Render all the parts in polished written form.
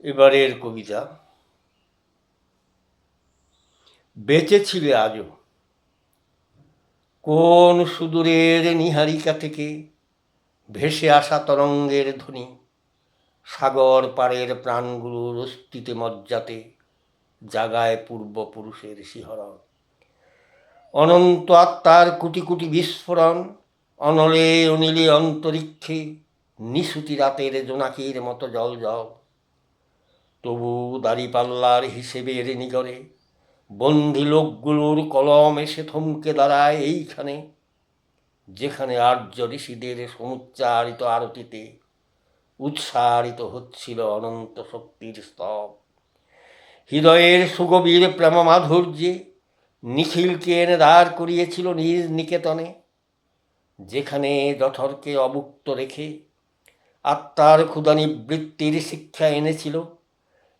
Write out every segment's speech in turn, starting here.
এবারের কবিতা। বেঁচে ছিলে আজও কোন সুদূরের নীহারিকা থেকে ভেসে আসা তরঙ্গের ধ্বনি, সাগর পাড়ের প্রাণগুলোর অস্তিতে মজ্জাতে জাগায় পূর্বপুরুষের শিহরণ। অনন্ত আত্মার কোটি কোটি বিস্ফোরণ, অনলে অনিলে অন্তরিক্ষে নিশুতি রাতের জোনাকির মতো জল জল। তবু দাড়িপাল্লার হিসেবের নিগরে বন্দি লোকগুলোর কলম এসে থমকে দাঁড়ায় এইখানে, যেখানে আর্য ঋষিদের সমুচ্চারিত আরতিতে উৎসারিত হচ্ছিল অনন্ত শক্তির স্তব। হৃদয়ের সুগভীর প্রেম মাধুর্যে নিখিলকে এনে দাঁড় করিয়েছিল নিজ নিকেতনে, যেখানে জঠরকে অভুক্ত রেখে আত্মার ক্ষুধা নিবৃত্তির শিক্ষা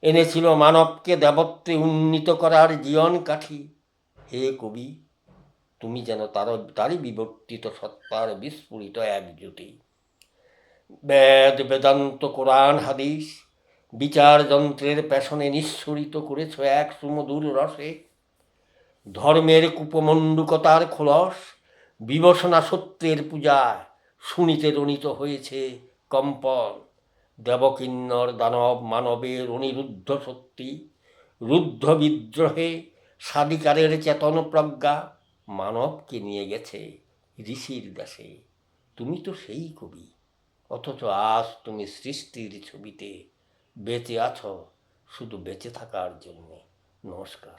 এনেছিল মানবকে দেবত্বে উন্নীত করার জীবন কাঠি। হে কবি, তুমি যেন তারই বিবর্তিত সত্তার বিস্ফুরিত একজুটি। বেদ বেদান্ত কোরআন হাদিস বিচার যন্ত্রের পেছনে নিঃসরিত করেছ এক সুমধুর রসে। ধর্মের কুপমণ্ডুকতার খোলস বিবসনা সত্যের পূজায় শুনিতে রণিত হয়েছে কম্পন। দেবকিন্নর দানব মানবের অনিরুদ্ধ শক্তি, রুদ্ধ বিদ্রোহে সাধিকারের চেতন প্রজ্ঞা মানবকে নিয়ে গেছে ঋষির দেশে। তুমি তো সেই কবি, অথচ আজ তুমি সৃষ্টির ছবিতে বেঁচে আছো শুধু বেঁচে থাকার জন্যে। নমস্কার।